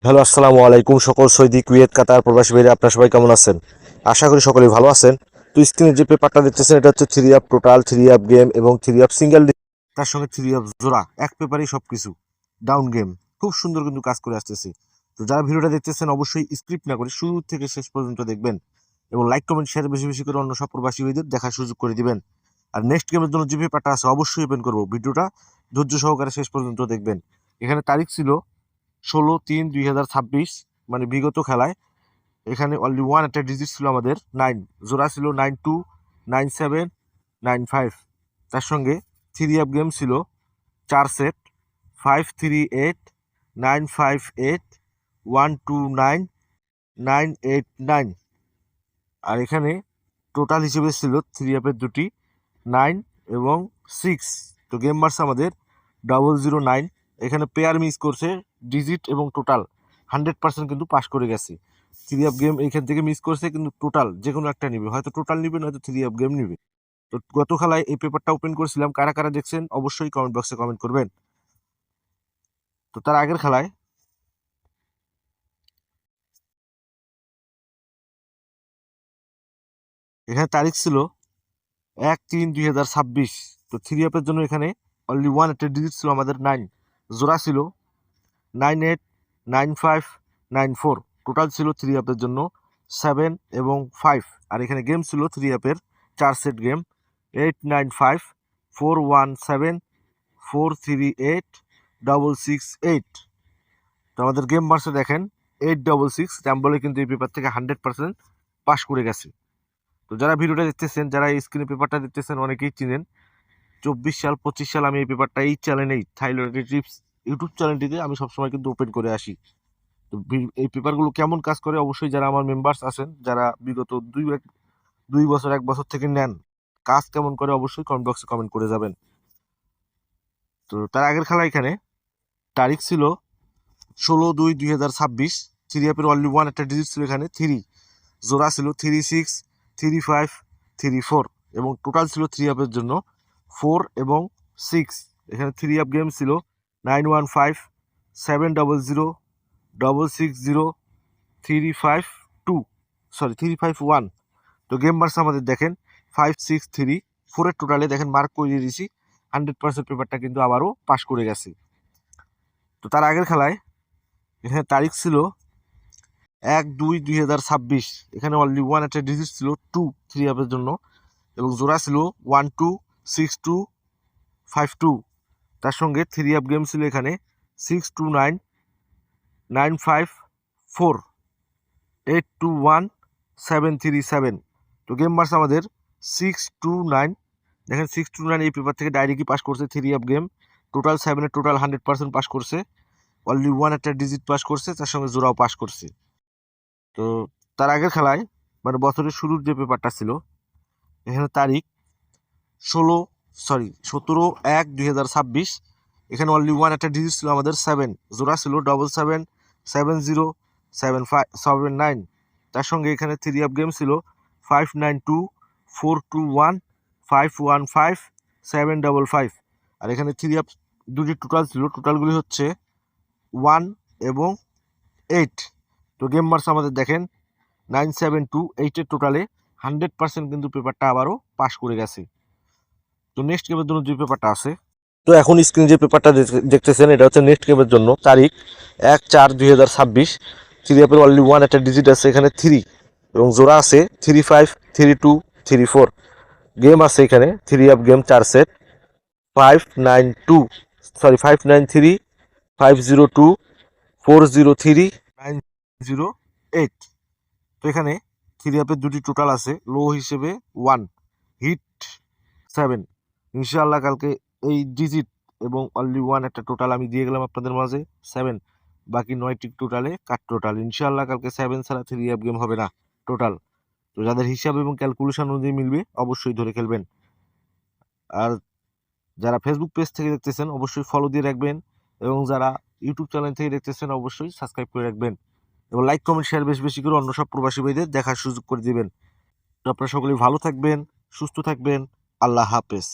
Hello, আসসালামু আলাইকুম সকল সৌদি, কুয়েত, কাতার প্রবাসী ভাইরা, আপনারা সবাই কেমন আছেন? আশা করি সকলেই ভালো আছেন। তো স্ক্রিনে যে পেপারটা দেখতেছেন এটা হচ্ছে three up total, three up game এবং থ্রি আপ সিঙ্গেল, তার সঙ্গে থ্রি আপ জোড়া, এক পেপারেই সবকিছু ডাউন গেম। খুব সুন্দর কিন্তু কাজ করে আসতেছে। তো যারা ভিডিওটা দেখতেছেন অবশ্যই স্ক্রিপ্ট না করে শুরু থেকে শেষ পর্যন্ত দেখবেন এবং লাইক কমেন্ট শেয়ার বেশি বেশি করে অন্য সব প্রবাসী ভাইদের দেখার সুযোগ করে দিবেন। আর নেক্সট গেমের জন্য যে পেপারটা আছে অবশ্যই ওপেন করবো, ভিডিওটা ধৈর্য সহকারে শেষ পর্যন্ত দেখবেন। এখানে তারিখ ছিল 16/3/2026, মানে বিগত খেলায়। এখানে অনলি ওয়ান একটা ডিজিট ছিল আমাদের 9, জোড়া ছিল 92, 97, 95। তার সঙ্গে থ্রি আপ গেম ছিল 4 সেট, 538, 958, 129, 989। আর এখানে টোটাল হিসেবে ছিল থ্রি আপের দুটি 9 এবং 6। তো গেম মার্স আমাদের 009। এখানে পেয়ার মিস করছে, ডিজিট এবং টোটাল 100% কিন্তু পাস করে গেছে। থ্রি আপ গেম এইখান থেকে মিস করছে, কিন্তু টোটাল যে কোনো একটা নিবে, হয়তো টোটাল নিবে নয়তো থ্রি আপ গেম নিবে। তো গত খেলায় এই পেপারটা ওপেন করেছিলাম, কারা কারা দেখছেন অবশ্যই কমেন্ট বক্সে কমেন্ট করবেন। তো তার আগের খেলায় এখানে তারিখ ছিল 1/3/2026। তো থ্রি আপের জন্য এখানে অনলি ওয়ান একটা ডিজিট ছিল আমাদের 9, জোড়া ছিল 98, 95, 94। টোটাল ছিল থ্রি আপের জন্য 7 এবং 5। আর এখানে গেম ছিল থ্রি আপের 4 সেট গেম 895, 417, 438, 668। তো আমাদের গেম মার্সে দেখেন 866 র্যাম্বলে কিন্তু এই পেপার থেকে 100% পাস করে গেছে। তো যারা ভিডিওটা দেখতেছেন, যারা এই স্ক্রিনে পেপারটা দেখতেছেন অনেকেই চিনেন। 24 সাল 25 সাল আমি এই পেপারটা এই চ্যানেলেই, থাইল্যান্ড টিপস ইউটিউব চ্যানেলটিতে আমি সবসময় কিন্তু ওপেন করে আসি। তো এই পেপারগুলো কেমন কাজ করে অবশ্যই যারা আমার মেম্বার্স আছেন, যারা বিগত 2 বছর 1 বছর থেকে নেন, কাজ কেমন করে অবশ্যই কমেন্ট বক্সে কমেন্ট করে যাবেন। তো তার আগের খেলা এখানে তারিখ ছিল 16/2/2026। থ্রি অ্যাপের অনলি ওয়ান একটা ডিজিট ছিল এখানে 3, জোড়া ছিল 36, 35, 34 এবং টোটাল ছিল থ্রি অ্যাপের জন্য 4 এবং 6। এখানে থ্রি অ্যাপ গেম ছিল 915, 700, 660, 352, 351। তো গেম মার্কস আমাদের দেখেন 563, 4-এর টোটালে দেখেন মার্ক করে দিয়ে দিয়েছি। 100% পেপারটা কিন্তু আবারও পাস করে গেছে। তো তার আগের খেলায় এখানে তারিখ ছিল 1/2/2026। এখানে অনলি ওয়ান একটা ডিজিট ছিল 2, থ্রি আপের জন্য এবং জোড়া ছিল 12, 62, 52। তার সঙ্গে থ্রি আপ গেম ছিল এখানে 629, 954, 821, 737। তো গেম মার্কস আমাদের 629। দেখেন 629 এই পেপার থেকে ডাইরেক্টই পাস করছে থ্রি আপ গেম। টোটাল 7-এর টোটাল 100% পাস করছে। অনলি ওয়ান একটা ডিজিট পাস করছে, তার সঙ্গে জোড়াও পাস করছে। তো তার আগের খেলায়, মানে বছরের শুরুর যে পেপারটা ছিল, এখানে তারিখ 17/1/2026। এখানে অনলি ওয়ান একটা ডিজিট ছিল আমাদের 7, জোড়া ছিল 77, 70, 7579। তার সঙ্গে এখানে থ্রি আপ গেম ছিল 592, 421, 515, 755। আর এখানে থ্রি আপ দুটি টোটাল ছিল, টোটালগুলি হচ্ছে 1 এবং 8। তো গেম মার্কস আমাদের দেখেন 972, 8-এর টোটালে 100% কিন্তু পেপারটা আবারও পাস করে গেছে। তো নেক্সট গেমের জন্য যে পেপারটা আছে, তো এখন স্ক্রিনে যে পেপারটা দেখতেছেন এটা হচ্ছে নেক্সট গেমের জন্য। তারিখ 1/4/2026। থ্রি আপের অনলি ওয়ান একটা ডিজিট আছে এখানে 3 এবং জোড়া আছে 35, 32, 34। গেম আছে এখানে থ্রি আপ গেম 4 সেট 593, 502, 403, 908। তো এখানে থ্রি আপের দুটি টোটাল আছে, লো হিসেবে 1, হিট 7। ইনশাআল্লাহ কালকে এই ডিজিট এবং অনলি ওয়ান একটা টোটাল আমি দিয়ে গেলাম আপনাদের মাঝে 7, বাকি 9টি টোটালে কাট টোটাল। ইনশাআল্লাহ কালকে 7 ছাড়া থ্রি আপ গেম হবে না টোটাল। তো যাদের হিসাব এবং ক্যালকুলেশন অনুযায়ী মিলবে অবশ্যই ধরে খেলবেন। আর যারা ফেসবুক পেজ থেকে দেখতেছেন অবশ্যই ফলো দিয়ে রাখবেন এবং যারা ইউটিউব চ্যানেল থেকে দেখতেছেন অবশ্যই সাবস্ক্রাইব করে রাখবেন এবং লাইক কমেন্ট শেয়ার বেশি বেশি করে অন্য সব প্রবাসী ভাইদের দেখার সুযোগ করে দিবেন। তো আপনারা সকলেই ভালো থাকবেন, সুস্থ থাকবেন। আল্লাহ হাফেজ।